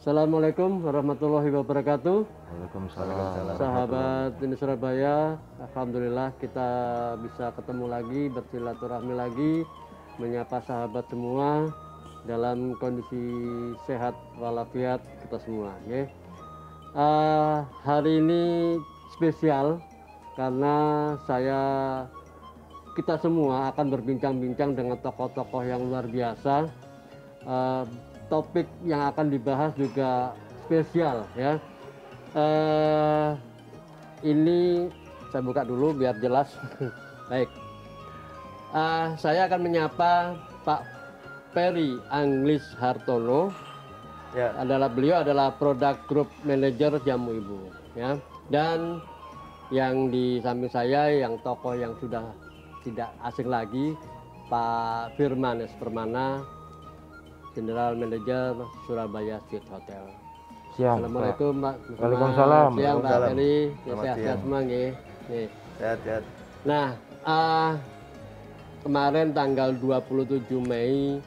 Assalamualaikum warahmatullahi wabarakatuh. Waalaikumsalam. Sahabat ini Surabaya, alhamdulillah kita bisa ketemu lagi, bersilaturahmi lagi, menyapa sahabat semua dalam kondisi sehat walafiat kita semua. Ya. Hari ini spesial karena kita semua akan berbincang-bincang dengan tokoh-tokoh yang luar biasa. Topik yang akan dibahas juga spesial ya. Ini saya buka dulu biar jelas. Baik, saya akan menyapa Pak Peri Anglis Hartono. Ya. Beliau adalah Product Group Manager Jamu Ibu ya. Dan yang di samping saya yang tokoh yang sudah tidak asing lagi, Pak Firman S. Permana, General Manager Surabaya Street Hotel. Siang. Assalamualaikum Pak. Waalaikumsalam. Siang Pak Peri. Selamat siang. Semua nggih. Sehat. Nah, kemarin tanggal 27 Mei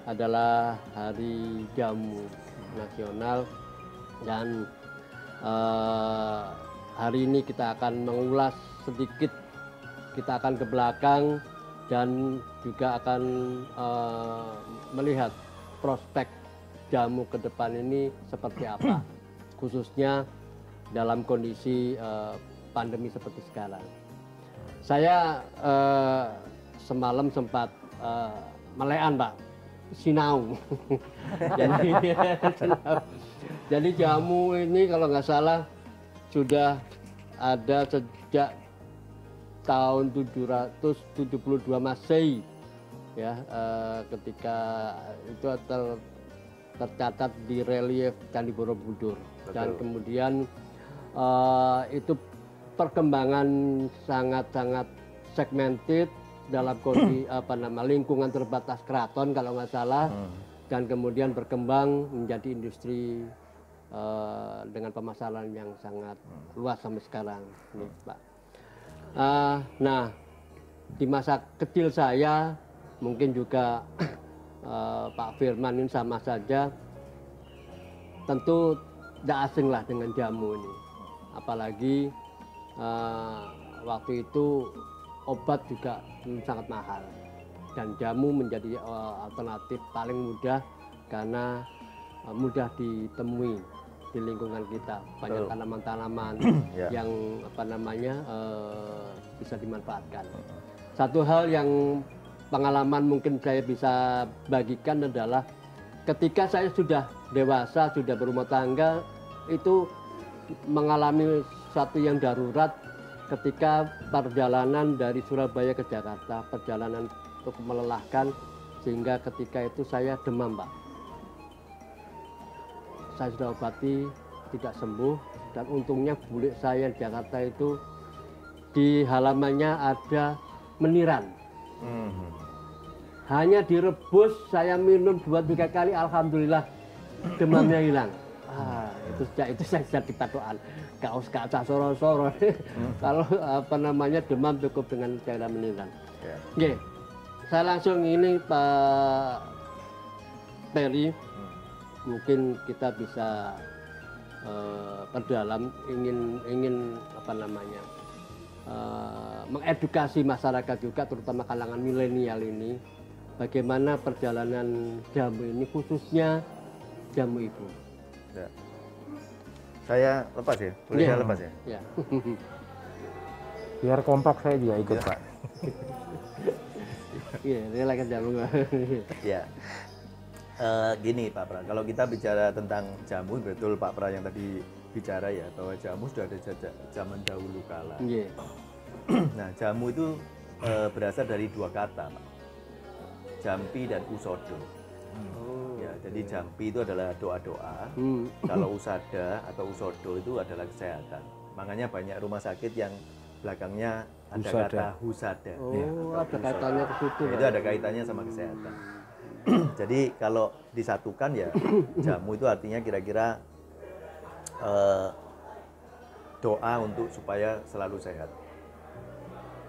adalah Hari Jamu Nasional dan hari ini kita akan mengulas sedikit, kita akan ke belakang dan juga akan melihat prospek jamu ke depan ini seperti apa, khususnya dalam kondisi pandemi seperti sekarang. Saya semalam sempat melean Pak, sinau. Jadi jamu ini kalau nggak salah sudah ada sejak tahun 772 Masehi. Ya, ketika itu tercatat di relief Candi Borobudur. Dan kemudian itu perkembangan sangat-sangat segmented dalam kondisi lingkungan terbatas keraton kalau nggak salah, dan kemudian berkembang menjadi industri dengan pemasaran yang sangat luas sampai sekarang, nih, Pak. Nah, di masa kecil saya mungkin juga Pak Firman ini sama saja tentu tidak asing lah dengan jamu ini, apalagi waktu itu obat juga sangat mahal dan jamu menjadi alternatif paling mudah karena mudah ditemui di lingkungan kita, banyak tanaman-tanaman yang bisa dimanfaatkan. Satu hal yang pengalaman mungkin saya bisa bagikan adalah ketika saya sudah dewasa, sudah berumah tangga, itu mengalami satu yang darurat ketika perjalanan dari Surabaya ke Jakarta, perjalanan cukup melelahkan sehingga ketika itu saya demam, Pak. Saya sudah obati, tidak sembuh, dan untungnya bulik saya di Jakarta itu di halamannya ada meniran. Hanya direbus, saya minum 2-3 kali, alhamdulillah demamnya hilang. Itu sejak itu saya jadi patokan. Kaos kaca soro-soro. Kalau demam cukup dengan cairan meniran. Oke, saya langsung ini Pak Peri, mungkin kita bisa perdalam, ingin mengedukasi masyarakat juga, terutama kalangan milenial ini, bagaimana perjalanan jamu ini, khususnya jamu ibu. Ya. Saya lepas ya? Boleh saya lepas ya? Ya. Biar kompak saya juga ikut, Pak. Iya, relakan jamu. Ya. Gini Pak Pra, kalau kita bicara tentang jamu, betul Pak Pra yang tadi bicara ya, bahwa jamu sudah ada sejak zaman dahulu kala. Yeah. Nah, jamu itu berasal dari 2 kata, Pak. Jampi dan usodo. Ya, jadi jampi itu adalah doa-doa. Kalau usada atau usodo itu adalah kesehatan. Makanya banyak rumah sakit yang belakangnya ada kata husada. Ada kaitannya ke situ. Itu ada kaitannya sama kesehatan. Jadi kalau disatukan ya, jamu itu artinya kira-kira doa untuk supaya selalu sehat.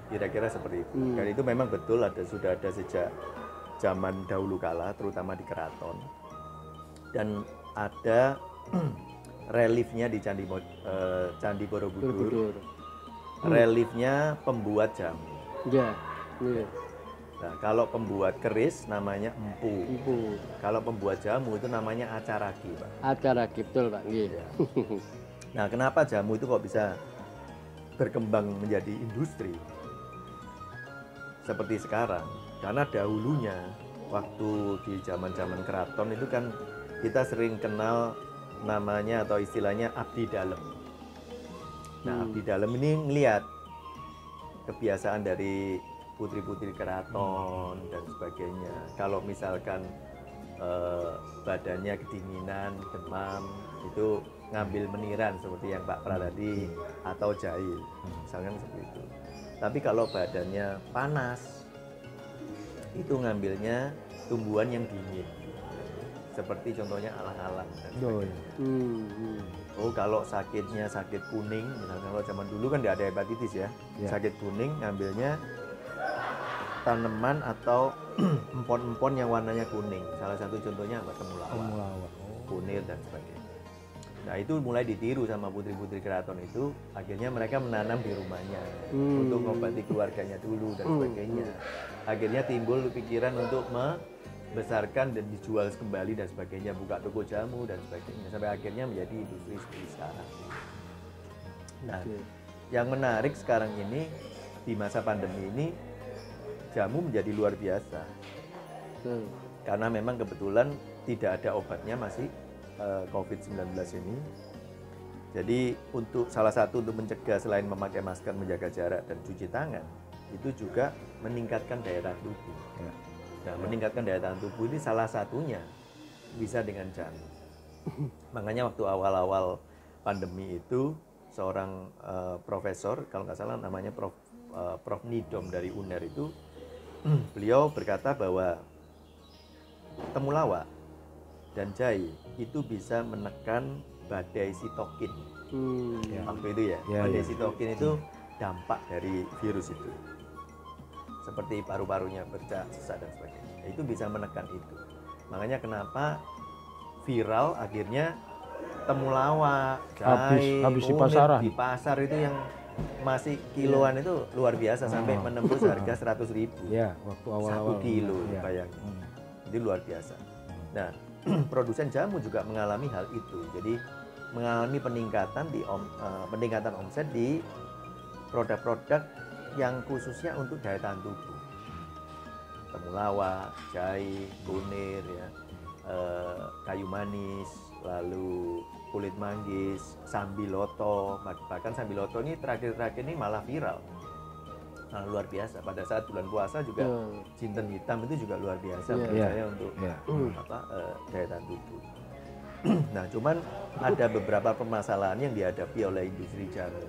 Kira-kira seperti itu. Dan itu memang betul sudah ada sejak zaman dahulu kala, terutama di keraton. Dan ada reliefnya di Candi Borobudur. Reliefnya pembuat jamu. Ya. Iya. Nah, kalau pembuat keris namanya empu. Kalau pembuat jamu itu namanya acaraki, Pak. Acaraki, betul, Pak. Iya. Nah, kenapa jamu itu kok bisa berkembang menjadi industri seperti sekarang? Karena dahulunya waktu di zaman-zaman keraton itu kan kita sering kenal namanya atau istilahnya abdi dalem. Nah, abdi dalem ini ngelihat kebiasaan dari putri-putri keraton dan sebagainya. Kalau misalkan badannya kedinginan, demam, itu ngambil meniran seperti yang Pak Pra tadi atau jahil, misalkan seperti itu. Tapi kalau badannya panas, itu ngambilnya tumbuhan yang dingin, seperti contohnya alang-alang dan sebagainya. Oh, kalau sakitnya sakit kuning, misalnya kalau zaman dulu kan tidak ada hepatitis ya, sakit kuning ngambilnya tanaman atau empon-empon yang warnanya kuning. Salah satu contohnya apa? Temulawak, kunir dan sebagainya. Nah, itu mulai ditiru sama putri-putri keraton itu. Akhirnya mereka menanam di rumahnya untuk mengobati keluarganya dulu dan sebagainya. Akhirnya timbul pikiran untuk membesarkan dan dijual kembali dan sebagainya, buka toko jamu dan sebagainya, sampai akhirnya menjadi industri seperti sekarang. Nah, yang menarik sekarang ini di masa pandemi ini, jamu menjadi luar biasa. Karena memang kebetulan tidak ada obatnya masih COVID-19 ini. Jadi salah satu untuk mencegah selain memakai masker, menjaga jarak dan cuci tangan, itu juga meningkatkan daya tahan tubuh. Nah, meningkatkan daya tahan tubuh ini salah satunya bisa dengan jamu. Makanya waktu awal-awal pandemi itu seorang profesor, kalau nggak salah namanya Prof. Nidom dari UNER itu, beliau berkata bahwa temulawak dan jahe itu bisa menekan badai sitokin. Waktu itu badai sitokin itu dampak dari virus itu, seperti paru-parunya bercak, sesak dan sebagainya. Itu bisa menekan itu. Makanya kenapa viral akhirnya temulawak, jahe, habis di pasar itu yang masih kiloan itu luar biasa, sampai menembus harga 100.000. Ya, waktu awal-awal. 1 kilo, bayangin. Itu luar biasa. Nah, produsen jamu juga mengalami hal itu. Jadi mengalami peningkatan omset di produk-produk yang khususnya untuk daya tahan tubuh. Temulawak, jahe, kunir, kayu manis, lalu kulit manggis, sambiloto. Bahkan sambiloto ini terakhir-terakhir ini malah viral. Nah, luar biasa. Pada saat bulan puasa juga jinten hitam itu juga luar biasa menurut saya untuk daya tahan tubuh. Nah, cuman ada beberapa permasalahan yang dihadapi oleh industri jamu.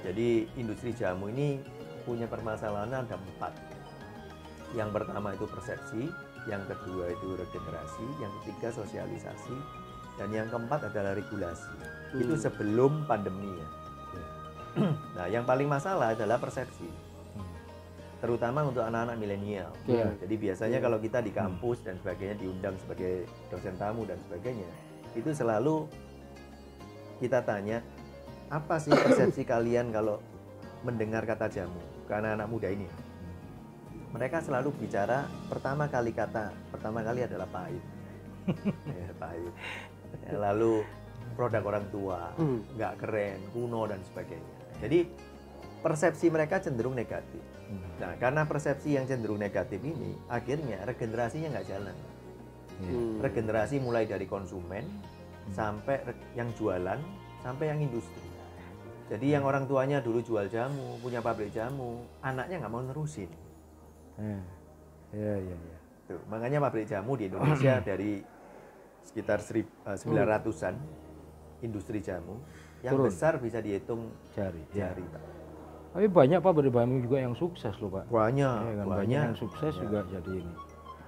Jadi industri jamu ini punya permasalahan ada 4. Yang pertama itu persepsi, yang kedua itu regenerasi, yang ketiga sosialisasi, dan yang keempat adalah regulasi. Itu sebelum pandemi ya. Nah, yang paling masalah adalah persepsi, terutama untuk anak-anak milenial. Jadi biasanya kalau kita di kampus dan sebagainya diundang sebagai dosen tamu dan sebagainya, itu selalu kita tanya, apa sih persepsi kalian kalau mendengar kata jamu? Karena anak muda ini, mereka selalu bicara pertama kali adalah pahit. Pahit. Lalu produk orang tua, nggak keren, kuno dan sebagainya. Jadi persepsi mereka cenderung negatif. Nah, karena persepsi yang cenderung negatif ini, akhirnya regenerasinya nggak jalan. Regenerasi mulai dari konsumen sampai yang jualan sampai yang industri. Jadi yang orang tuanya dulu jual jamu, punya pabrik jamu, anaknya nggak mau nerusin. Tuh, makanya pabrik jamu di Indonesia dari sekitar 900-an industri jamu, yang besar bisa dihitung jari, Pak. Tapi banyak pabrik jamu juga yang sukses loh, Pak. Banyak yang sukses juga jadi ini.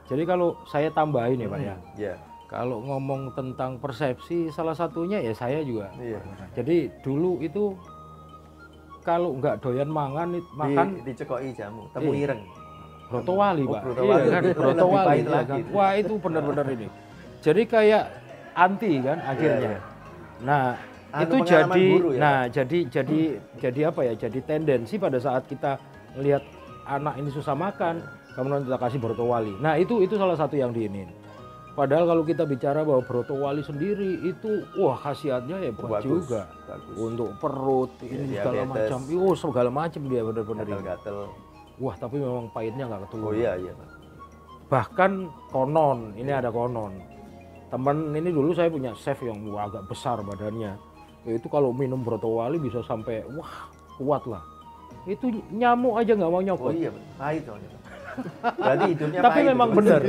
Jadi kalau saya tambahin ya, Pak ya. Kalau ngomong tentang persepsi, salah satunya ya saya juga. Jadi dulu itu kalau nggak doyan makan dicekoki jamu, temu ireng. Brotowali, Pak. Iya kan, Brotowali. Wah, itu benar-benar ini. Jadi kayak anti kan akhirnya. Nah, itu jadi apa ya? Jadi tendensi pada saat kita lihat anak ini susah makan, kemudian kita kasih brotowali. Nah, itu salah satu yang diinin. Padahal kalau kita bicara bahwa brotowali sendiri itu wah khasiatnya ya buat juga. Untuk perut ini segala macam. Segala macam dia benar-benar gatel-gatel. Wah, tapi memang pahitnya nggak ketemu. Oh iya. Bahkan konon, ini ada konon. Temen ini dulu saya punya chef yang agak besar badannya. Itu kalau minum brotowali bisa sampai wah kuat lah. Itu nyamuk aja nggak mau nyokot. Oh iya, pahit soalnya. Berarti hidupnya tapi memang benar.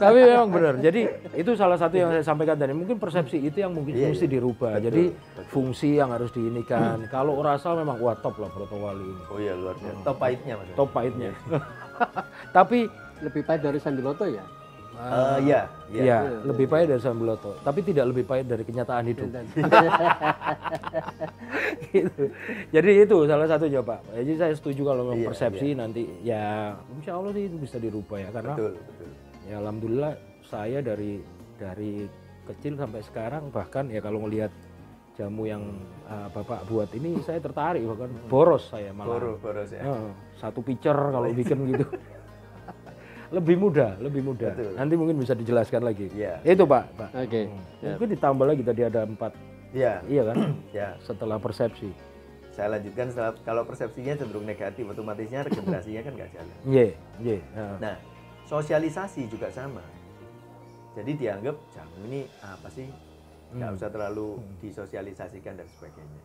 Tapi memang benar. Jadi itu salah satu yang saya sampaikan tadi. Mungkin persepsi itu yang mungkin mesti dirubah. Jadi fungsi yang harus diinikan. Kalau rasa memang wah top lah brotowali ini. Oh iya luar biasa. Top pahitnya maksudnya. Top pahitnya. Tapi lebih pahit dari Sambiloto ya? Iya, lebih pahit dari Sambiloto, tapi tidak lebih pahit dari kenyataan hidup. Gitu. Jadi itu salah satunya Pak. Jadi saya setuju kalau memang persepsi nanti ya insya Allah sih itu bisa dirubah ya karena betul. Ya alhamdulillah saya dari kecil sampai sekarang bahkan ya kalau ngelihat jamu yang Bapak buat ini saya tertarik bahkan boros saya malah. Boros ya. Satu pitcher kalau bikin gitu. Lebih mudah. Betul. Nanti mungkin bisa dijelaskan lagi. Ya. Itu Pak. Oke. Mungkin ditambah lagi tadi ada 4. Iya kan? Ya. Setelah persepsi. Saya lanjutkan kalau persepsinya cenderung negatif, otomatisnya regenerasinya kan nggak jalan. Iya. Nah, sosialisasi juga sama. Jadi dianggap jamu ini apa sih? Nggak usah terlalu disosialisasikan dan sebagainya.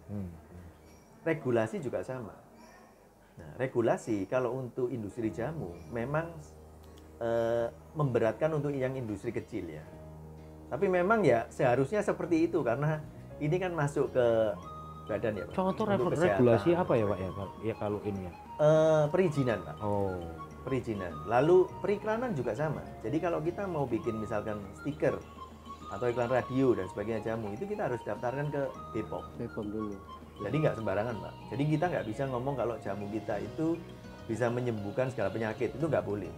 Regulasi juga sama. Nah, regulasi kalau untuk industri jamu memang memberatkan untuk yang industri kecil ya. Tapi memang ya seharusnya seperti itu karena ini kan masuk ke badan ya Pak. Contoh regulasi apa ya Pak ya? Ya kalau ini ya. Perizinan Pak. Oh. Perizinan. Lalu periklanan juga sama. Jadi kalau kita mau bikin misalkan stiker atau iklan radio dan sebagainya jamu itu kita harus daftarkan ke BPOM. BPOM dulu. Jadi nggak sembarangan Pak. Jadi kita nggak bisa ngomong kalau jamu kita itu bisa menyembuhkan segala penyakit, itu nggak boleh.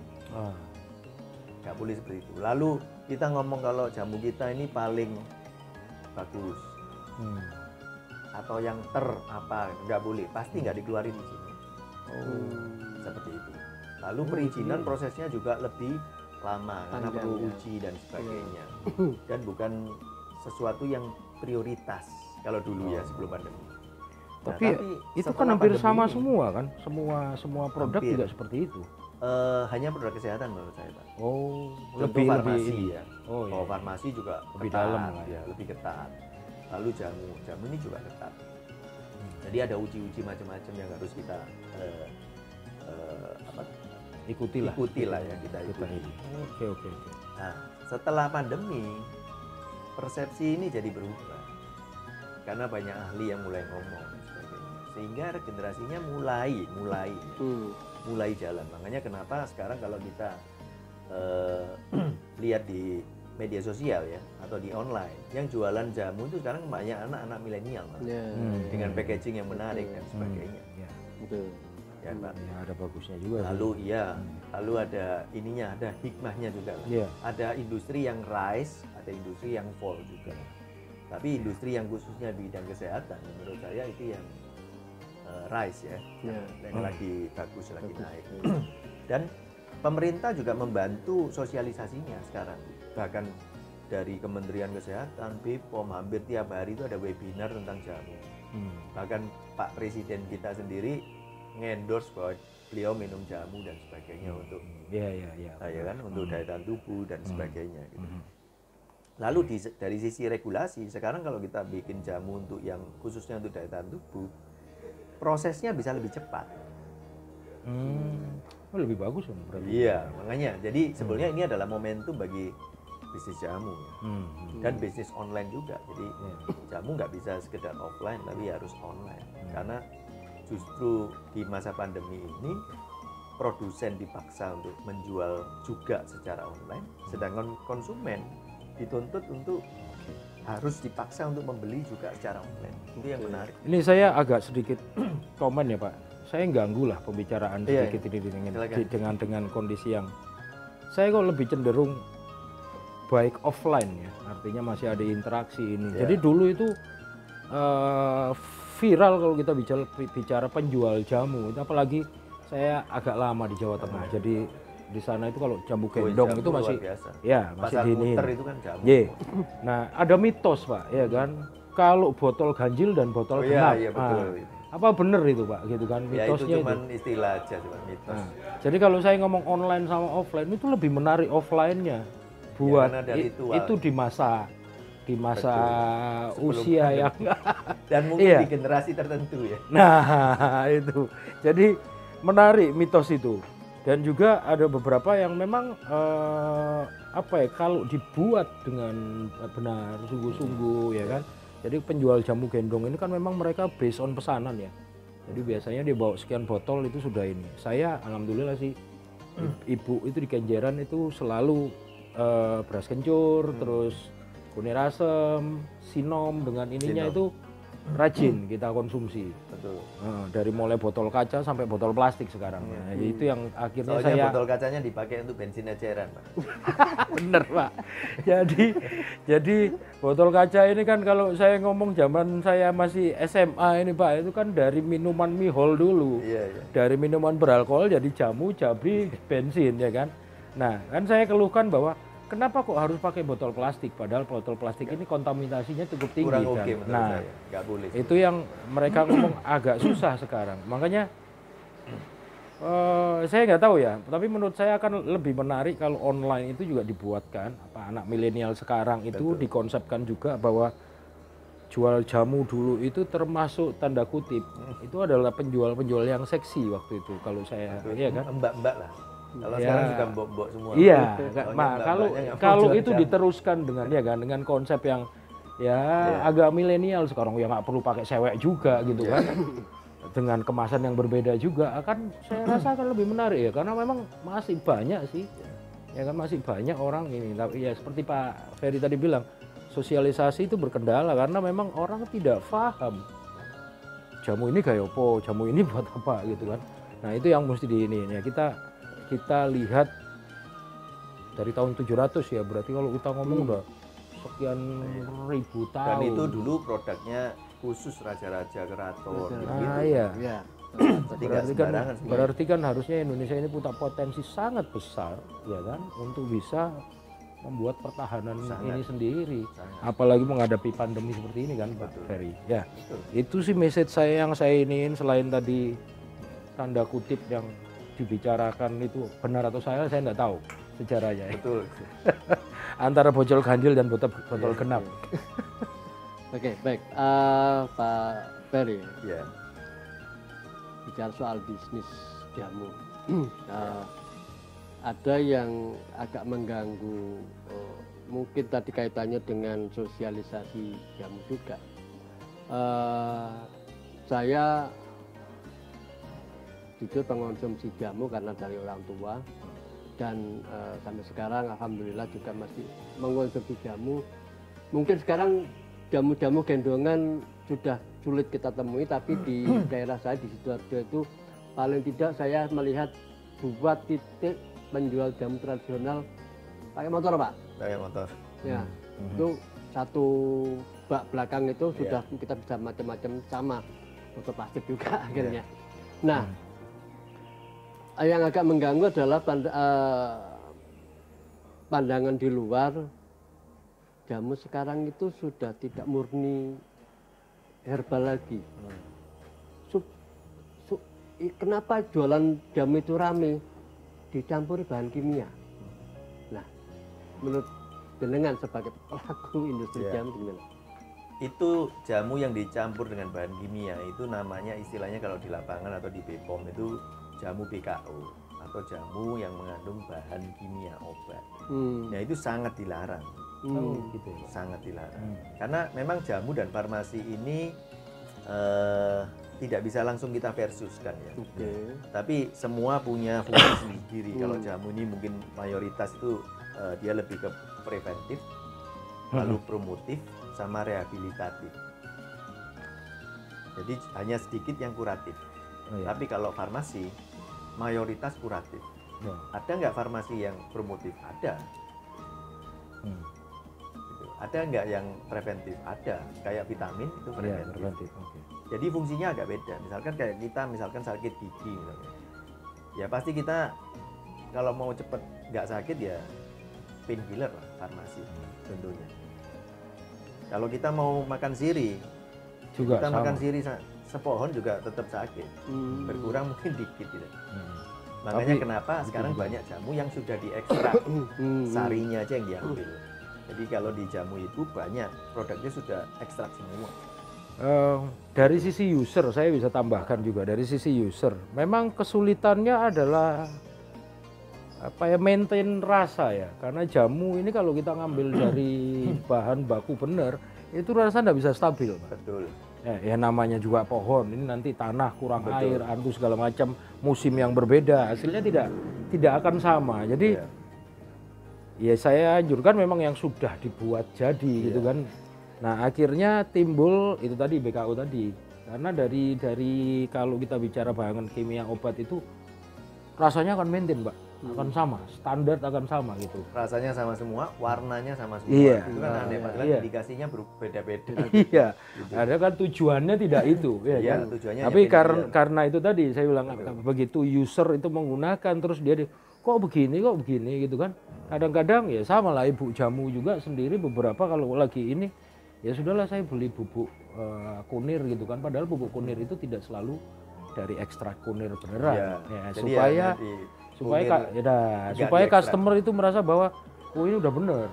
Nggak boleh seperti itu. Lalu kita ngomong kalau jamu kita ini paling bagus atau yang apa, nggak boleh. Pasti nggak dikeluarin di sini. Seperti itu. Lalu perizinan prosesnya juga lebih lama karena perlu uji dan sebagainya. Dan bukan sesuatu yang prioritas kalau dulu ya sebelum pandemi. Tapi itu kan hampir sama semua kan? Semua produk juga seperti itu. Hanya produk kesehatan menurut saya Pak. Lebih farmasi ya. Iya. Farmasi juga lebih ketat, dalam ya, lebih ketat. Lalu jamu ini juga ketat. Jadi ada uji-uji macam-macam yang harus kita ikuti lah ya kita ikuti. Oke. Nah, setelah pandemi persepsi ini jadi berubah karena banyak ahli yang mulai ngomong sebagainya, sehingga regenerasinya mulai jalan. Makanya kenapa sekarang kalau kita lihat di media sosial ya atau di online yang jualan jamu itu sekarang banyak anak-anak milenial dengan packaging yang menarik dan sebagainya. Betul. Ya, Pak. Ya, ada bagusnya juga. Lalu ada ininya, ada hikmahnya juga. Ada industri yang rise, ada industri yang fall juga. Tapi industri yang khususnya di bidang kesehatan, menurut saya itu yang rise ya, yang lagi bagus, lagi naik. Dan pemerintah juga membantu sosialisasinya sekarang. Bahkan dari Kementerian Kesehatan, BPOM hampir tiap hari itu ada webinar tentang jamu. Bahkan Pak Presiden kita sendiri ngendorse bahwa beliau minum jamu dan sebagainya untuk ya kan untuk daya tahan tubuh dan sebagainya gitu. Lalu dari sisi regulasi sekarang kalau kita bikin jamu untuk yang khususnya untuk daya tahan tubuh prosesnya bisa lebih cepat. Lebih bagus kan berarti. Iya, makanya jadi sebenarnya ini adalah momentum bagi bisnis jamu ya. Dan bisnis online juga. Jadi jamu nggak bisa sekedar offline tapi harus online. Karena justru di masa pandemi ini produsen dipaksa untuk menjual juga secara online, sedangkan konsumen dituntut untuk harus dipaksa untuk membeli juga secara online. Itu yang menarik. Ini saya agak sedikit komen ya Pak. Saya ganggu lah pembicaraan sedikit ini dengan kondisi yang saya kok lebih cenderung baik offline ya, artinya masih ada interaksi ini. Jadi dulu itu viral kalau kita bicara penjual jamu, itu apalagi saya agak lama di Jawa Tengah. Jadi di sana itu kalau jamu gendong itu masih ya masih di ini. Itu kan jamu. Nah, ada mitos Pak, ya kan? Kalau botol ganjil dan botol genap. Iya, betul. Apa bener itu Pak, gitu kan? Mitosnya itu cuma istilah aja, cuma mitos. Nah, jadi kalau saya ngomong online sama offline itu lebih menarik offline-nya. Buat itu di masa usia yang dan mungkin di generasi tertentu ya. Nah, itu. Jadi menarik mitos itu. Dan juga ada beberapa yang memang kalau dibuat dengan benar sungguh-sungguh ya kan. Jadi penjual jamu gendong ini kan memang mereka based on pesanan ya. Jadi biasanya dia bawa sekian botol itu sudah ini. Saya alhamdulillah sih ibu itu di Kenjeran itu selalu beras kencur, terus kunir asem, sinom dengan ininya itu rajin kita konsumsi. Betul. Dari mulai botol kaca sampai botol plastik sekarang. Nah, itu yang akhirnya soalnya botol kacanya dipakai untuk bensin eceran, Pak. Bener, Pak. Jadi botol kaca ini kan kalau saya ngomong zaman saya masih SMA ini, Pak, itu kan dari minuman mihol dulu. Dari minuman beralkohol jadi jamu, jabri, bensin ya kan. Nah, kan saya keluhkan bahwa kenapa kok harus pakai botol plastik? Padahal botol plastik ini kontaminasinya cukup tinggi. Kurang kan? Nah, nggak boleh. Itu yang mereka ngomong agak susah sekarang. Makanya saya nggak tahu ya. Tapi menurut saya akan lebih menarik kalau online itu juga dibuatkan. Anak milenial sekarang itu dikonsepkan juga bahwa jual jamu dulu itu termasuk tanda kutip itu adalah penjual-penjual yang seksi waktu itu. Kalau saya, iya kan? Mbak-mbak lah. Kalau sekarang sudah mbok-mbok semua. Iya, kalau itu diteruskan dengan konsep yang agak milenial sekarang ya nggak perlu pakai sewek juga gitu kan. Dengan kemasan yang berbeda juga akan saya rasa akan lebih menarik ya karena memang masih banyak sih. Ya kan masih banyak orang ini tapi ya seperti Pak Ferry tadi bilang sosialisasi itu berkendala karena memang orang tidak paham. Jamu ini kayak apa, jamu ini buat apa gitu kan. Nah, itu yang mesti ya kita lihat dari tahun 700 ya berarti kalau kita ngomong udah sekian ribu tahun. Dan itu dulu produknya khusus raja-raja keraton gitu. Iya. Berarti kan harusnya Indonesia ini punya potensi sangat besar ya kan untuk bisa membuat pertahanan ini sendiri. Apalagi menghadapi pandemi seperti ini kan Pak Ferry. Ya. Itu sih message saya yang saya iniin selain tadi tanda kutip yang dibicarakan itu benar atau saya nggak tahu sejarahnya. Betul. Antara botol ganjil dan botol genap. Oke, baik. Pak Ferry. Ya. Bicara soal bisnis jamu. Ada yang agak mengganggu, mungkin tadi kaitannya dengan sosialisasi jamu juga. Saya jujur mengonsumsi jamu karena dari orang tua dan sampai sekarang alhamdulillah juga masih mengonsumsi jamu. Mungkin sekarang jamu-jamu gendongan sudah sulit kita temui, tapi di daerah saya di Sidoarjo itu paling tidak saya melihat 2 titik penjual jamu tradisional pakai motor, Pak. Pakai motor. Ya, itu satu bak belakang itu sudah kita bisa macam-macam sama botol plastik juga akhirnya. Nah, yang agak mengganggu adalah pandangan di luar, jamu sekarang itu sudah tidak murni herbal lagi. Kenapa jualan jamu itu rame? Dicampuri bahan kimia. Nah, menurut jenengan sebagai pelaku industri jamu gimana? Itu jamu yang dicampur dengan bahan kimia itu namanya istilahnya kalau di lapangan atau di BPOM itu jamu BKO atau jamu yang mengandung bahan kimia obat. Ya itu sangat dilarang. Gitu ya. Sangat dilarang. Karena memang jamu dan farmasi ini tidak bisa langsung kita versuskan ya. Tapi semua punya fungsi sendiri. Kalau jamu ini mungkin mayoritas itu dia lebih ke preventif, lalu promotif sama rehabilitatif. Jadi hanya sedikit yang kuratif. Tapi kalau farmasi mayoritas kuratif. Ada nggak farmasi yang promotif? Ada. Gitu. Ada nggak yang preventif? Ada, kayak vitamin itu preventif. Okay. Jadi fungsinya agak beda. Misalkan kayak kita sakit gigi misalnya, ya pasti kita kalau mau cepet nggak sakit ya painkiller lah, farmasi contohnya. Kalau kita mau makan sirih, juga kita sama. makan sirih sepohon juga tetap sakit, berkurang mungkin dikit gitu. Makanya kenapa sekarang banyak jamu yang sudah diekstrak, sarinya aja yang diambil. Jadi kalau di jamu itu banyak produknya sudah ekstrak semua. Dari sisi user, saya bisa tambahkan juga dari sisi user. Memang kesulitannya adalah maintain rasa ya. Karena jamu ini kalau kita ngambil dari bahan baku benar, itu rasa nggak bisa stabil, Pak. Betul. Ya namanya juga pohon, ini nanti tanah kurang air, antu segala macam, musim yang berbeda, hasilnya tidak akan sama. Jadi ya saya anjurkan memang yang sudah dibuat jadi gitu kan. Nah akhirnya timbul itu tadi BKU tadi, karena dari kalau kita bicara bahan kimia obat itu rasanya akan maintain, Pak, akan sama, standar akan sama gitu. Rasanya sama semua, warnanya sama semua. Iya. Itu kan aneh, padahal indikasinya berbeda-beda. Iya. Gitu. Ada kan tujuannya tidak itu, ya kan? Tujuannya. Tapi karena itu tadi saya bilang begitu user itu menggunakan terus dia kok begini gitu kan? Kadang-kadang ya sama lah ibu jamu juga sendiri beberapa kalau lagi ini ya sudahlah saya beli bubuk kunir gitu kan, padahal bubuk kunir itu tidak selalu dari ekstrak kunir beneran supaya customer itu merasa bahwa ini udah bener.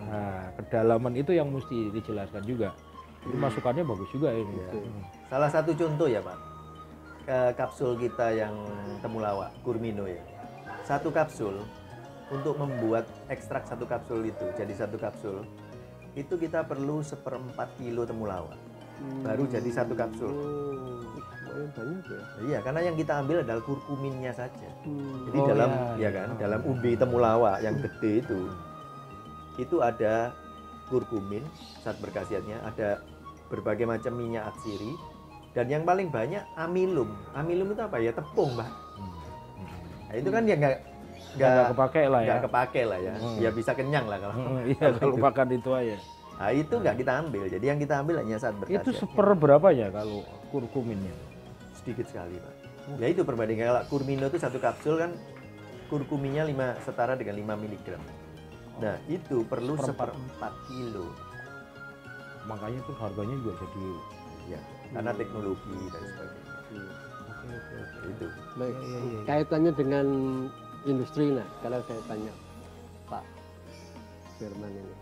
Nah kedalaman itu yang mesti dijelaskan juga, jadi masukannya bagus juga ini. Salah satu contoh ya Pak, kapsul kita yang temulawak Kurmino ya, satu kapsul untuk membuat ekstrak satu kapsul itu jadi satu kapsul itu kita perlu 1/4 kilo temulawak baru jadi satu kapsul. Banyak ya. Iya, karena yang kita ambil adalah kurkuminnya saja. Jadi dalam umbi temulawak yang gede itu ada kurkumin, zat berkhasiatnya, ada berbagai macam minyak atsiri, dan yang paling banyak amilum. Amilum itu apa ya? Tepung, Mbak. Nah, itu kan ya nggak kepake lah ya. Ya bisa kenyang lah kalau makan itu aja. Nah itu nggak kita ambil, jadi yang kita ambil hanya zat berkhasiat. Itu seberapa ya kalau kurkuminnya? Sedikit sekali Pak. Ya itu perbandingan, kalau Kurmino itu satu kapsul kan kurkuminnya setara dengan 5 mg. Nah itu perlu 1/4 kilo. Makanya itu harganya juga jadi ya karena teknologi dan sebagainya. Itu. Baik. Kaitannya dengan industri, nah kalau saya tanya Pak Firman ini,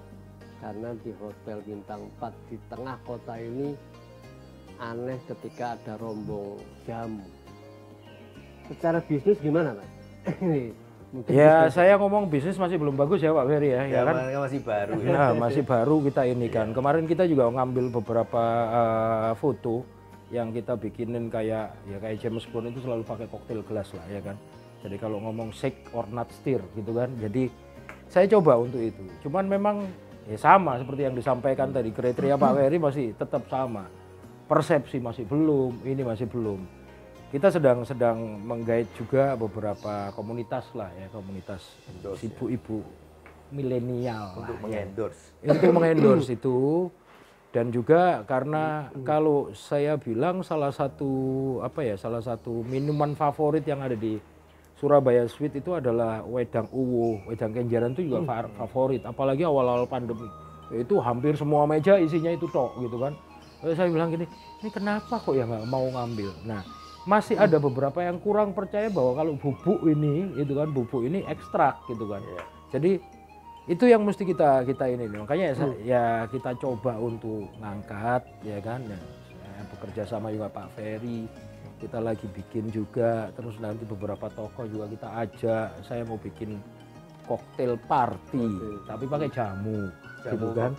karena di hotel bintang 4 di tengah kota ini aneh ketika ada rombong jamu. Secara bisnis gimana Pak? Ya saya ngomong bisnis masih belum bagus ya Pak Ferry ya kan? Masih baru ya. Nah, masih baru kita ini kan. Kemarin kita juga ngambil beberapa foto yang kita bikinin kayak James Bond itu selalu pakai koktail gelas lah ya kan. Jadi kalau ngomong shake or not stir gitu kan. Jadi saya coba untuk itu. Cuman memang ya sama seperti yang disampaikan tadi, kriteria Pak Ferry masih tetap sama. Persepsi masih belum, ini masih belum. Kita sedang menggait juga beberapa komunitas lah ya, komunitas ibu-ibu milenial untuk mengendorse. Untuk mengendorse itu. Dan juga karena kalau saya bilang salah satu minuman favorit yang ada di Surabaya Sweet itu adalah wedang uwu, wedang kenjaran itu juga favorit, apalagi awal-awal pandemi. Itu hampir semua meja isinya itu tok gitu kan. Saya bilang gini, ini kenapa kok ya nggak mau ngambil? Nah, masih ada beberapa yang kurang percaya bahwa kalau bubuk ini ekstrak gitu kan. Jadi itu yang mesti kita ini, makanya ya kita coba untuk ngangkat ya kan. Saya bekerja sama juga Pak Ferry, kita lagi bikin juga, terus nanti beberapa tokoh juga kita ajak. Saya mau bikin koktail party tapi pakai jamu gitu kan.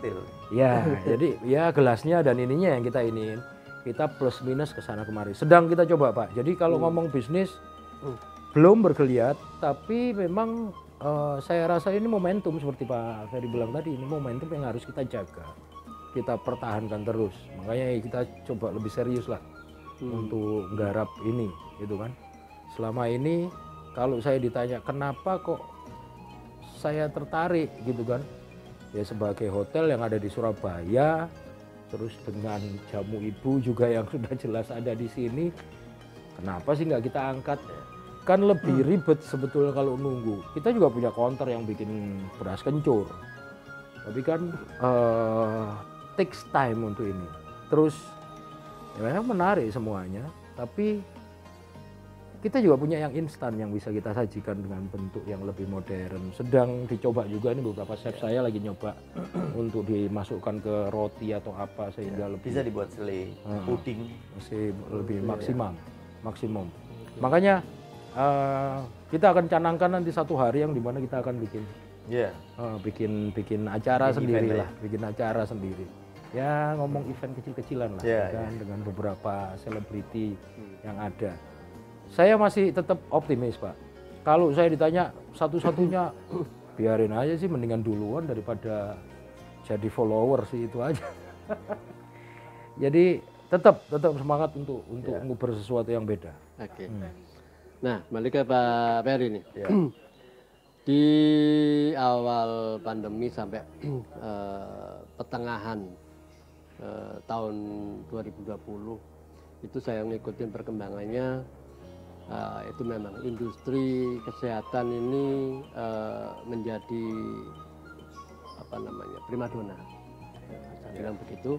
Ya jadi ya gelasnya dan ininya yang kita iniin, kita plus minus ke sana kemari, sedang kita coba Pak. Jadi kalau ngomong bisnis belum bergeliat, tapi memang saya rasa ini momentum seperti Pak Ferry bilang tadi, ini momentum yang harus kita jaga, kita pertahankan terus. Makanya kita coba lebih serius lah untuk nggarap ini gitu kan. Selama ini kalau saya ditanya kenapa kok saya tertarik gitu kan, ya sebagai hotel yang ada di Surabaya, terus dengan jamu ibu juga yang sudah jelas ada di sini, kenapa sih nggak kita angkat? Kan lebih ribet sebetulnya kalau nunggu. Kita juga punya counter yang bikin beras kencur, tapi kan takes time untuk ini. Terus ya memang menarik semuanya, tapi kita juga punya yang instan yang bisa kita sajikan dengan bentuk yang lebih modern. Sedang dicoba juga ini, beberapa chef saya lagi nyoba untuk dimasukkan ke roti atau apa sehingga lebih bisa dibuat selai, puding masih lebih maksimum. Makanya kita akan canangkan nanti satu hari yang dimana kita akan bikin acara sendiri lah, bikin acara sendiri. Ya ngomong event kecil-kecilan lah, kan dengan beberapa selebriti yang ada. Saya masih tetap optimis, Pak. Kalau saya ditanya satu-satunya, biarin aja sih, mendingan duluan daripada jadi follower sih, itu aja. Jadi tetap semangat untuk ngubur sesuatu yang beda. Oke. Nah, balik ke Pak Peri nih. Di awal pandemi sampai pertengahan tahun 2020 itu saya ngikutin perkembangannya. Itu memang industri kesehatan ini menjadi primadona, saya bilang begitu,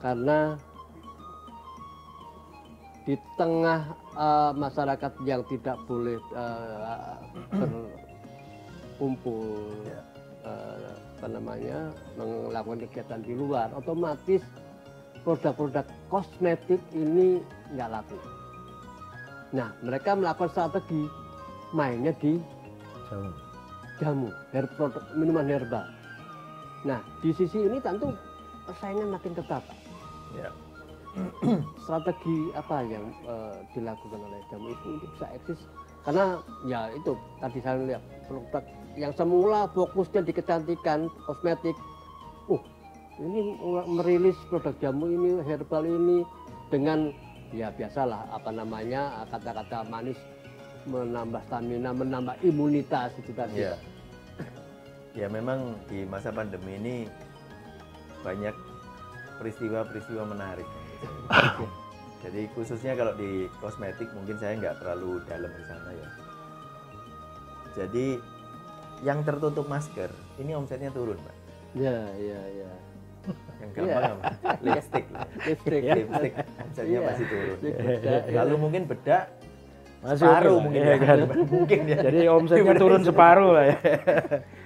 karena di tengah masyarakat yang tidak boleh berkumpul, melakukan kegiatan di luar, otomatis produk-produk kosmetik ini nggak laku. Nah, mereka melakukan strategi mainnya di jamu, produk minuman herbal. Nah, di sisi ini tentu persaingan makin ketat. Ya. Strategi apa yang dilakukan oleh jamu itu untuk bisa eksis? Karena ya itu tadi saya lihat produk yang semula fokusnya di kecantikan, kosmetik, ini merilis produk jamu ini, herbal ini dengan ya biasalah kata-kata manis, menambah stamina, menambah imunitas itu tadi. Ya memang di masa pandemi ini banyak peristiwa-peristiwa menarik. Jadi khususnya kalau di kosmetik mungkin saya nggak terlalu dalam di sana ya. Jadi yang tertutup masker ini omsetnya turun, Pak. Ya. Yang gampang lipstick omsetnya pasti turun. Lalu mungkin bedak separuh mungkin kan. Mungkin ya. Jadi omsetnya turun separuh lah ya.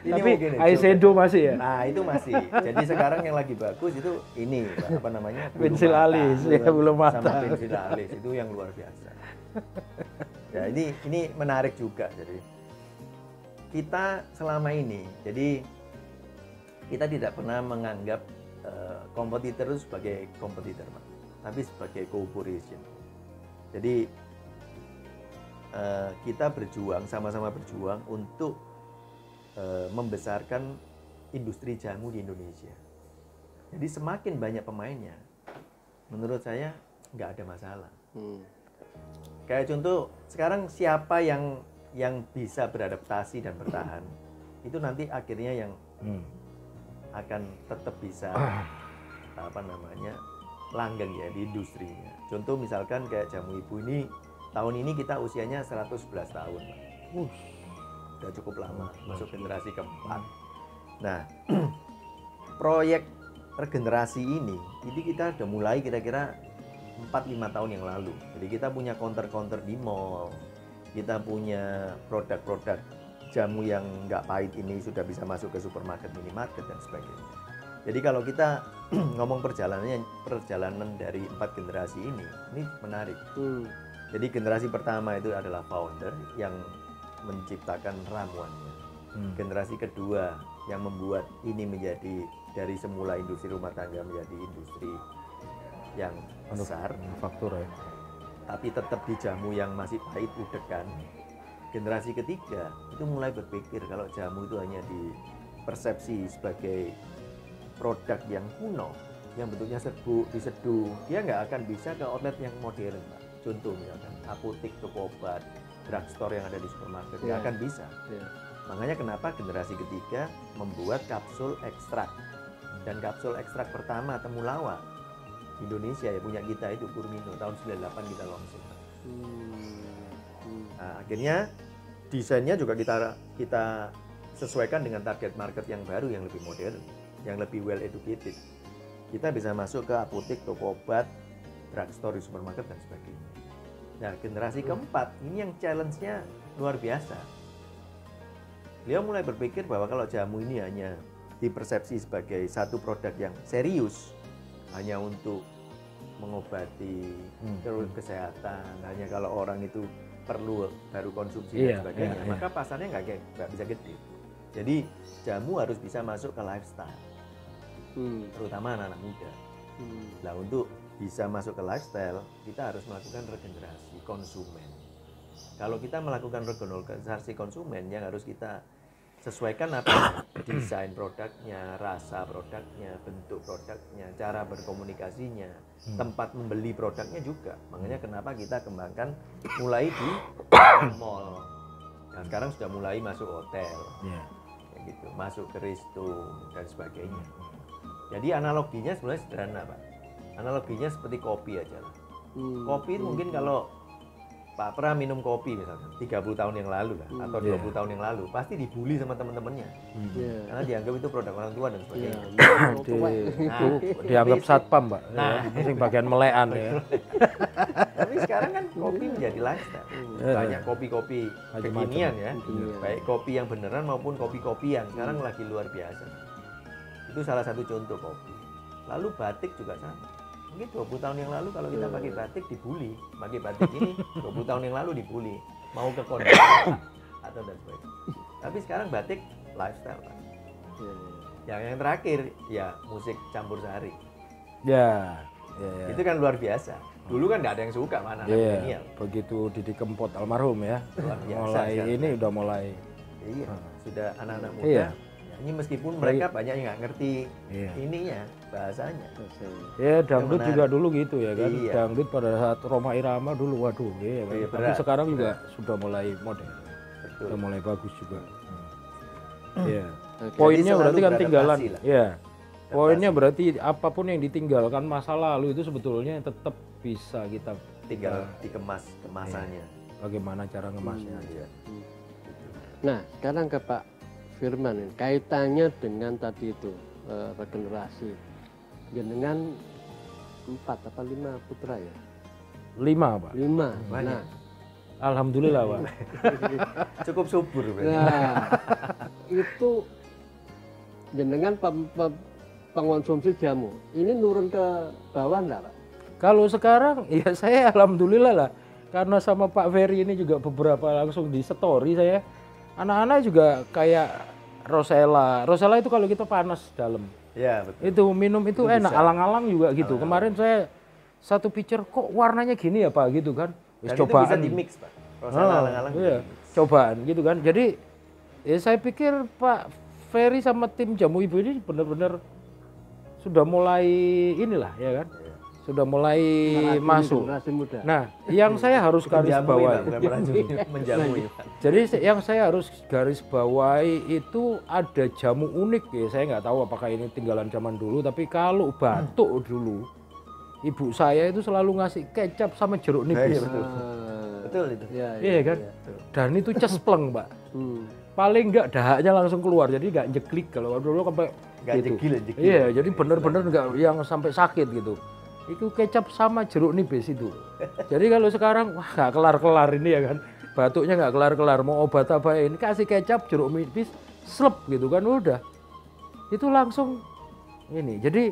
Tapi eyeshadow masih ya. Nah, itu masih. Jadi sekarang yang lagi bagus itu ini pensil alis ya, belum mata. Sama pensil alis itu yang luar biasa. Ya, ini menarik juga. Jadi kita selama ini kita tidak pernah menganggap kompetitor itu sebagai kompetitor, Pak, tapi sebagai cooperation. Jadi kita sama-sama berjuang untuk membesarkan industri jamu di Indonesia. Jadi semakin banyak pemainnya, menurut saya nggak ada masalah. Kayak contoh sekarang siapa yang bisa beradaptasi dan bertahan, itu nanti akhirnya yang akan tetap bisa langgeng ya di industrinya. Contoh misalkan kayak jamu ibu ini, tahun ini kita usianya 111 tahun, Pak. Udah cukup lama, masuk generasi keempat. Nah, proyek regenerasi ini kita udah mulai kira-kira 4-5 tahun yang lalu. Jadi kita punya counter-counter di mall, kita punya produk-produk jamu yang nggak pahit ini sudah bisa masuk ke supermarket, minimarket, dan sebagainya. Jadi kalau kita ngomong perjalanan dari 4 generasi ini menarik. Jadi generasi pertama itu adalah founder yang menciptakan ramuannya. Generasi kedua yang membuat ini menjadi dari semula industri rumah tangga menjadi industri yang besar, manufaktur ya. Tapi tetap di jamu yang masih pahit, udekan. Generasi ketiga itu mulai berpikir kalau jamu itu hanya dipersepsi sebagai produk yang kuno, yang bentuknya diseduh, dia nggak akan bisa ke outlet yang modern, Pak. Contoh misalkan apotek, toko obat, drugstore yang ada di supermarket, nggak akan bisa. Makanya kenapa generasi ketiga membuat kapsul ekstrak. Dan kapsul ekstrak pertama temulawak Indonesia ya punya kita itu Purmino, tahun 98 kita launching. Nah, akhirnya desainnya juga kita sesuaikan dengan target market yang baru, yang lebih modern, yang lebih well educated. Kita bisa masuk ke apotek, toko obat, drugstore, supermarket dan sebagainya. Nah, generasi keempat ini yang challenge-nya luar biasa. Beliau mulai berpikir bahwa kalau jamu ini hanya dipersepsi sebagai satu produk yang serius, hanya untuk mengobati kesehatan, hanya kalau orang itu perlu baru konsumsi dan sebagainya, maka pasarnya nggak bisa gede. Jadi jamu harus bisa masuk ke lifestyle, terutama anak-anak muda. Nah, untuk bisa masuk ke lifestyle, kita harus melakukan regenerasi konsumen. Kalau kita melakukan regenerasi konsumen, yang harus kita sesuaikan apa? Desain produknya, rasa produknya, bentuk produknya, cara berkomunikasinya, tempat membeli produknya juga. Makanya kenapa kita kembangkan mulai di mall. Dan sekarang sudah mulai masuk hotel. Kayak gitu, masuk ke resto dan sebagainya. Jadi analoginya sebenarnya sederhana, Pak. Analoginya seperti kopi aja lah. Kopi itu mungkin kalau Pak pernah minum kopi misalnya 30 tahun yang lalu lah, atau 20 tahun yang lalu, pasti dibully sama teman-temannya. Karena dianggap itu produk orang tua dan sebagainya. Dianggap satpam, Pak. Ini bagian melean ya. Tapi sekarang kan kopi menjadi lifestyle. Banyak kopi-kopi kekinian ya. Baik kopi yang beneran maupun kopi-kopian. Sekarang lagi luar biasa. Itu salah satu contoh kopi. Lalu batik juga sama. Mungkin 20 tahun yang lalu kalau kita pakai batik dibully, pakai batik ini 20 tahun yang lalu dibully, mau ke kondangan atau dan sebagainya. Tapi sekarang batik lifestyle, Pak. Yang terakhir ya musik campur sari. Itu kan luar biasa. Dulu kan nggak ada yang suka mana anak milenial. Begitu Didi Kempot almarhum ya. Luar biasa. Mulai sekarang. Ini udah mulai. Sudah anak-anak muda. Ini meskipun mereka banyak yang nggak ngerti ininya, bahasanya. Dangdut juga dulu gitu ya kan. Dangdut pada saat Rhoma Irama dulu, waduh tapi sekarang juga sudah mulai modern. Sudah mulai bagus juga. Poinnya berarti kan tinggalan. Poinnya berarti apapun yang ditinggalkan masa lalu itu sebetulnya tetap bisa kita tinggal dikemas kemasannya. Bagaimana cara ngemasnya. Nah, sekarang ke Pak Firman, kaitannya dengan tadi itu regenerasi. Jenengan 4 apa 5 putra ya? 5, Pak. 5. Nah, alhamdulillah, Pak. Cukup subur. Nah, itu jenengan pengonsumsi jamu. Ini nurun ke bawah enggak, Pak? Kalau sekarang ya saya alhamdulillah lah. Karena sama Pak Ferry ini juga beberapa langsung di story saya. Anak-anak juga kayak Rosella itu kalau kita panas dalam. Ya, betul. Itu minum itu enak, alang-alang juga gitu. Kemarin saya satu picture kok warnanya gini ya Pak gitu kan. Dan cobaan. Itu bisa di-mix, Pak. Rosella alang-alang. Iya, cobaan gitu kan. Jadi ya saya pikir Pak Ferry sama tim Jamu Ibu ini benar-benar sudah mulai inilah ya kan. Sudah mulai masuk. Nah, yang saya harus garis bawahi. Menjamui. Jadi yang saya harus garis bawahi itu ada jamu unik ya. Saya nggak tahu apakah ini tinggalan zaman dulu, tapi kalau batuk dulu, ibu saya itu selalu ngasih kecap sama jeruk nipis. Betul itu. Iya kan? Dan itu cespleng, Pak. Paling nggak dahaknya langsung keluar, jadi nggak jeglik kalau dulu sampai gitu. Iya, jadi benar-benar nggak yang sampai sakit gitu. Itu kecap sama jeruk nipis itu. Jadi kalau sekarang wah nggak kelar-kelar ini ya kan, batuknya nggak kelar-kelar, mau obat apa ini kasih kecap jeruk nipis, slep gitu kan udah. Itu langsung ini. Jadi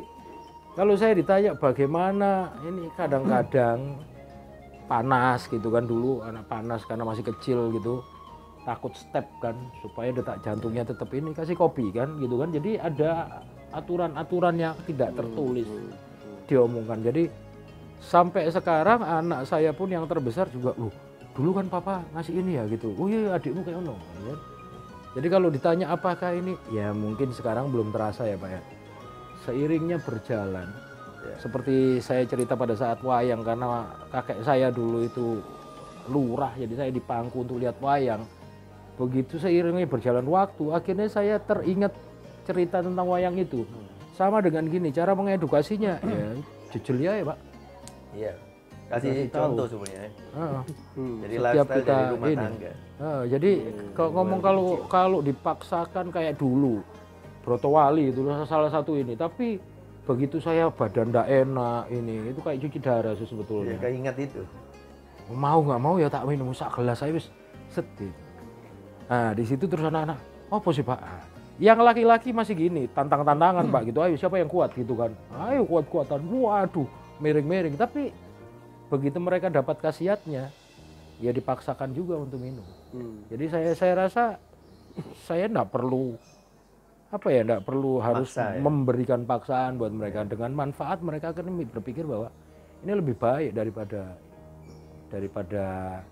kalau saya ditanya bagaimana ini kadang-kadang panas gitu kan, dulu anak panas karena masih kecil gitu, takut step kan supaya detak jantungnya tetap ini, kasih kopi kan gitu kan. Jadi ada aturan-aturan yang tidak tertulis diomongkan. Jadi sampai sekarang anak saya pun yang terbesar juga, loh dulu kan papa ngasih ini ya gitu. Oh iya adikmu kayak ono. Jadi kalau ditanya apakah ini, ya mungkin sekarang belum terasa ya Pak ya. Seiringnya berjalan. Seperti saya cerita pada saat wayang, karena kakek saya dulu itu lurah, jadi saya dipangku untuk lihat wayang. begitu seiringnya berjalan waktu, akhirnya saya teringat cerita tentang wayang itu. Sama dengan gini, cara mengedukasinya, ya jujur ya Pak. Iya. Kasih contoh sebenarnya. Jadi setiap lifestyle kita dari rumah ini. tangga. Jadi kalau ngomong kalau dipaksakan kayak dulu, Broto Wali itu salah satu ini. Tapi begitu saya badan ndak enak ini, itu kayak cuci darah sih sebetulnya. Ya, kayak ingat itu. Mau nggak mau ya tak minum sak gelas saya wis sedih. Nah di situ terus anak-anak, apa sih Pak? Yang laki-laki masih gini, tantang-tantangan Pak gitu. Ayo siapa yang kuat gitu kan? Ayo kuat-kuatan. Waduh, miring-miring. Tapi begitu mereka dapat khasiatnya, ya dipaksakan juga untuk minum. Jadi saya rasa saya enggak perlu enggak perlu harus memberikan paksaan buat mereka. Dengan manfaat mereka akan berpikir bahwa ini lebih baik daripada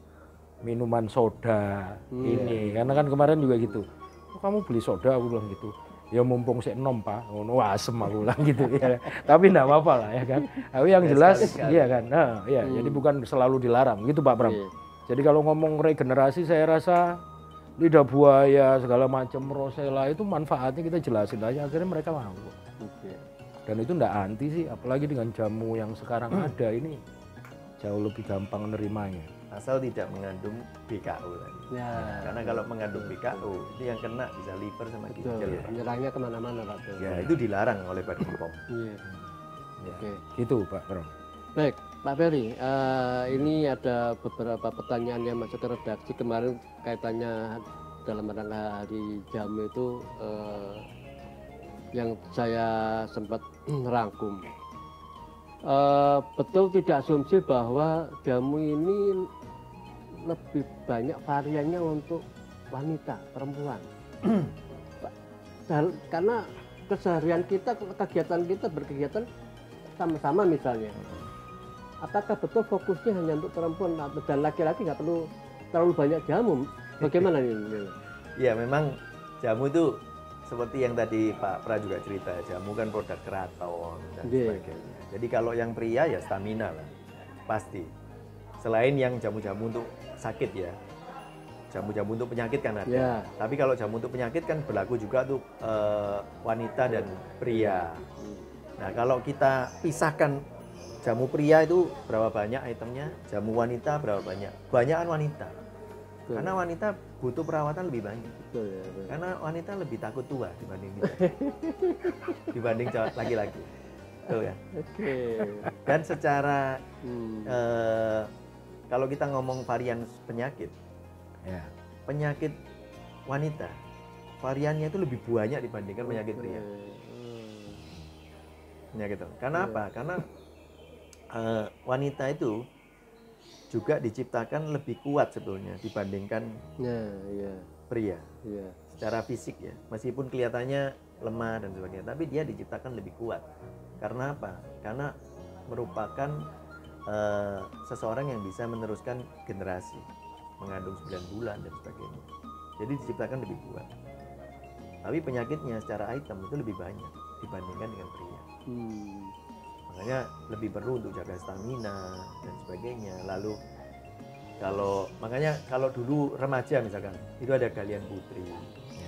minuman soda ini. Karena kan kemarin juga gitu. Oh, kamu beli soda, aku bilang gitu. Ya mumpung sik enom Pak, ngono asem aku bilang gitu ya. Tapi enggak apa-apa lah ya kan. Tapi yang jelas iya kan. Nah, iya, jadi bukan selalu dilarang gitu Pak Bram. Jadi kalau ngomong regenerasi saya rasa lidah buaya segala macam rosella itu manfaatnya kita jelasin aja akhirnya mereka mau. Dan itu enggak anti sih, apalagi dengan jamu yang sekarang ada ini jauh lebih gampang nerimanya. Asal tidak mengandung BKU tadi. Ya. Karena kalau mengandung BKU itu yang kena bisa liver sama ginjal. Menyerangnya kemana-mana Pak. Ya itu dilarang oleh Badan POM. Iya. Ya. Oke. Gitu Pak Bro. Baik Pak Ferry, ini ada beberapa pertanyaan yang masuk ke redaksi kemarin kaitannya dalam rangka hari jamu itu yang saya sempat rangkum. Betul tidak asumsi bahwa jamu ini lebih banyak variannya untuk wanita, perempuan. Karena keseharian kita, kegiatan kita berkegiatan sama-sama misalnya. Apakah betul fokusnya hanya untuk perempuan dan laki-laki nggak perlu terlalu banyak jamu? Bagaimana ini? Ya memang jamu itu seperti yang tadi Pak Pra juga cerita, jamu kan produk keraton dan sebagainya. Jadi kalau yang pria ya stamina lah, pasti. Selain yang jamu-jamu untuk sakit ya, jamu-jamu untuk penyakit kan ada. Tapi kalau jamu untuk penyakit kan berlaku juga untuk wanita dan pria. Nah kalau kita pisahkan jamu pria itu berapa banyak itemnya, jamu wanita berapa banyak, banyakan wanita. Karena wanita butuh perawatan lebih banyak. Karena wanita lebih takut tua dibanding kita. Dibanding laki-laki. Betul ya? Dan secara kalau kita ngomong varian penyakit, penyakit wanita variannya itu lebih banyak dibandingkan penyakit pria. Penyakit. Karena apa? Karena wanita itu juga diciptakan lebih kuat sebetulnya dibandingkan pria. Secara fisik ya, meskipun kelihatannya lemah dan sebagainya, tapi dia diciptakan lebih kuat. Karena apa? Karena merupakan seseorang yang bisa meneruskan generasi, mengandung 9 bulan dan sebagainya. Jadi diciptakan lebih kuat. Tapi penyakitnya secara item itu lebih banyak dibandingkan dengan pria. Makanya lebih perlu untuk jaga stamina dan sebagainya. Lalu kalau dulu remaja misalkan itu ada galian putri,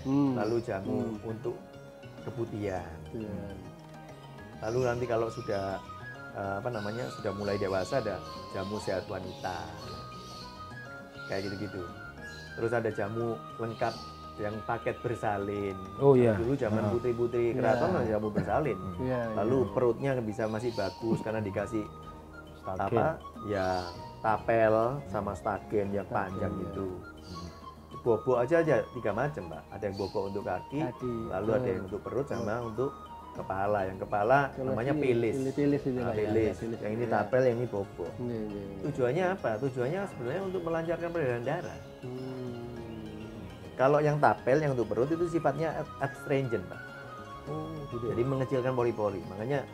lalu jamu untuk keputihan. Lalu nanti kalau sudah sudah mulai dewasa ada jamu sehat wanita, kayak gitu-gitu. Terus ada jamu lengkap yang paket bersalin. Dulu zaman putri-putri keraton ada jamu bersalin. Lalu perutnya bisa masih bagus karena dikasih tapel sama stagen yang panjang gitu. Bobok aja 3 macam Pak. Ada yang bobok untuk kaki, lalu ada yang untuk perut sama untuk kepala. Yang kepala namanya pilis. Yang ini tapel, yang ini bobok. Tujuannya apa? Tujuannya sebenarnya untuk melancarkan peredaran darah. Kalau yang tapel, yang untuk perut itu sifatnya astringent Pak. Jadi mengecilkan pori-pori. Makanya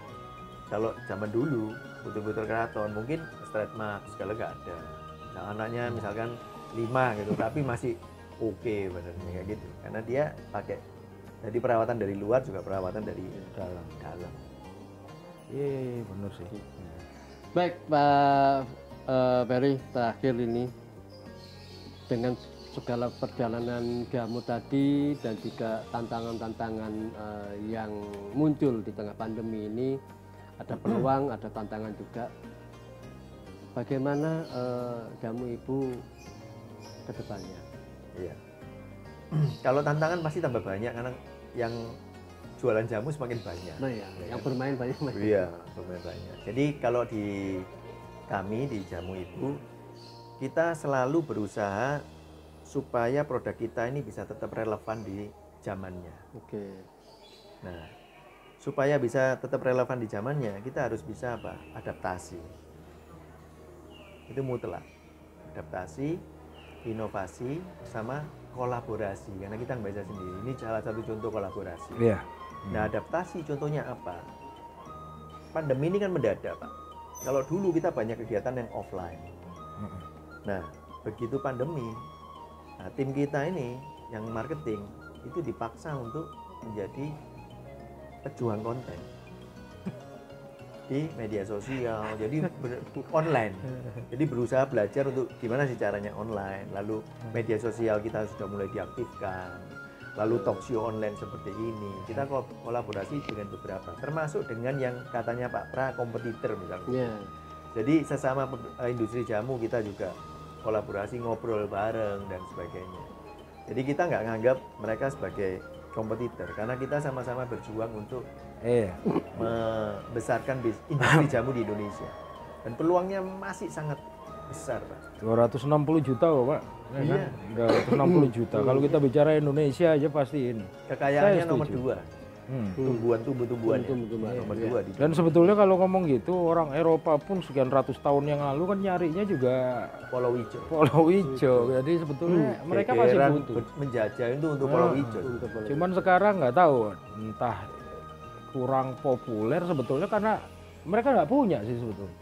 kalau zaman dulu betul-betul keraton mungkin straight mark segala gak ada. Nah, anaknya misalkan 5 gitu, tapi masih oke benernya kayak gitu. Karena dia pakai jadi perawatan dari luar juga perawatan dari dalam. Iya, benar sih. Baik Pak Ferry, terakhir ini dengan segala perjalanan jamu tadi dan juga tantangan-tantangan yang muncul di tengah pandemi ini, ada peluang, ada tantangan juga. Bagaimana jamu Ibu ke depannya? Iya. Kalau tantangan pasti tambah banyak karena yang jualan jamu semakin banyak. Nah ya, yang bermain banyak. Iya, bermain banyak. Jadi kalau di kami di Jamu Ibu, kita selalu berusaha supaya produk kita ini bisa tetap relevan di zamannya. Oke. Nah, supaya bisa tetap relevan di zamannya, kita harus bisa apa? Adaptasi. Itu mutlak. Adaptasi, inovasi, sama kolaborasi. Karena kita nggak bisa sendiri. Ini salah satu contoh kolaborasi. Iya. Nah, adaptasi contohnya apa? Pandemi ini kan mendadak, Pak. Kalau dulu kita banyak kegiatan yang offline. Nah, begitu pandemi, nah, tim kita ini yang marketing itu dipaksa untuk menjadi pejuang konten di media sosial, jadi online. Jadi berusaha belajar untuk gimana sih caranya online. Lalu media sosial kita sudah mulai diaktifkan. Lalu talk show online seperti ini. Kita kolaborasi dengan beberapa, termasuk dengan yang katanya Pak Pra kompetitor misalnya. Yeah. Jadi sesama industri jamu kita juga kolaborasi, ngobrol bareng dan sebagainya. Jadi kita nggak nganggap mereka sebagai kompetitor karena kita sama-sama berjuang untuk membesarkan industri jamu di Indonesia. Dan peluangnya masih sangat besar, Pak. 260 juta kok, Pak. Iya. 260 juta. Kalau kita bicara Indonesia aja pasti ini. Kekayaannya nomor 2. Tumbuhan-tumbuhan nomor 2 di Dan sebetulnya kalau ngomong gitu, orang Eropa pun sekian ratus tahun yang lalu kan nyarinya juga Pulau Hijau. Pulau Hijau. Jadi sebetulnya mereka masih butuh menjajah itu untuk Pulau Hijau. Cuman sekarang nggak tahu, entah kurang populer sebetulnya karena mereka nggak punya sih sebetulnya.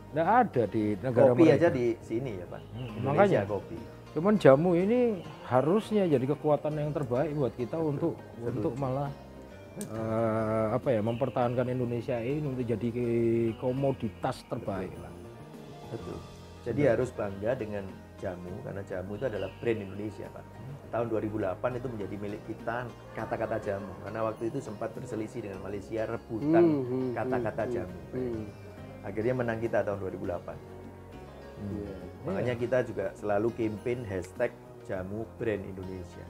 Nggak ada di negara kopi mereka. Aja di sini ya, Pak. Makanya kopi. Cuman jamu ini harusnya jadi kekuatan yang terbaik buat kita untuk malah mempertahankan Indonesia ini untuk jadi komoditas terbaik lah. Betul. Jadi harus bangga dengan jamu karena jamu itu adalah brand Indonesia, Pak. Tahun 2008 itu menjadi milik kita kata-kata jamu karena waktu itu sempat berselisih dengan Malaysia rebutan kata-kata jamu. Akhirnya menang kita tahun 2008. Makanya kita juga selalu campaign hashtag jamu brand Indonesia.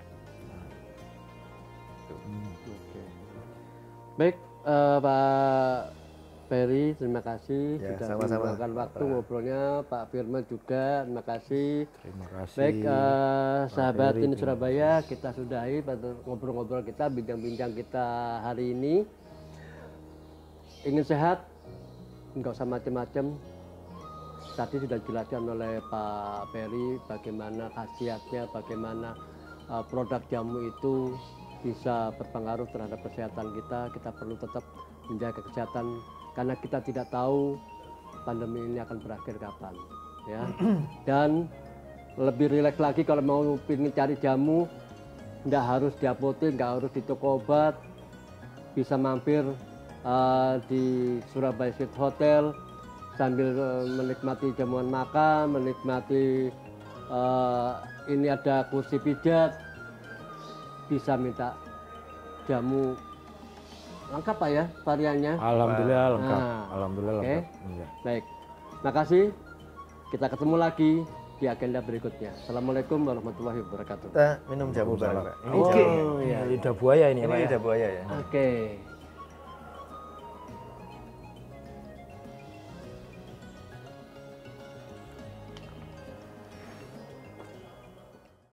Baik, Pak Ferry, terima kasih sudah meluangkan waktu ngobrolnya. Pak Firman juga, terima kasih. Terima kasih. Baik, sahabat ini Surabaya, kita sudahi ngobrol-ngobrol kita, bincang-bincang kita hari ini. Ingin sehat, nggak usah macam-macam. Tadi sudah dijelaskan oleh Pak Ferry bagaimana khasiatnya, bagaimana produk jamu itu bisa berpengaruh terhadap kesehatan kita. Kita perlu tetap menjaga kesehatan karena kita tidak tahu pandemi ini akan berakhir kapan, ya. Dan lebih rileks lagi kalau mau ingin cari jamu, nggak harus di apotek, nggak harus di toko obat, bisa mampir di Surabaya Street Hotel sambil menikmati jamuan makan, menikmati ini ada kursi pijat, bisa minta jamu lengkap Pak ya variannya. Alhamdulillah lengkap. Alhamdulillah lengkap. Iya. Baik, makasih. Kita ketemu lagi di agenda berikutnya. Assalamualaikum warahmatullahi wabarakatuh. Kita minum jamu bareng, Pak. Oke. Lidah buaya ini, Pak. Lidah buaya ya. Oke.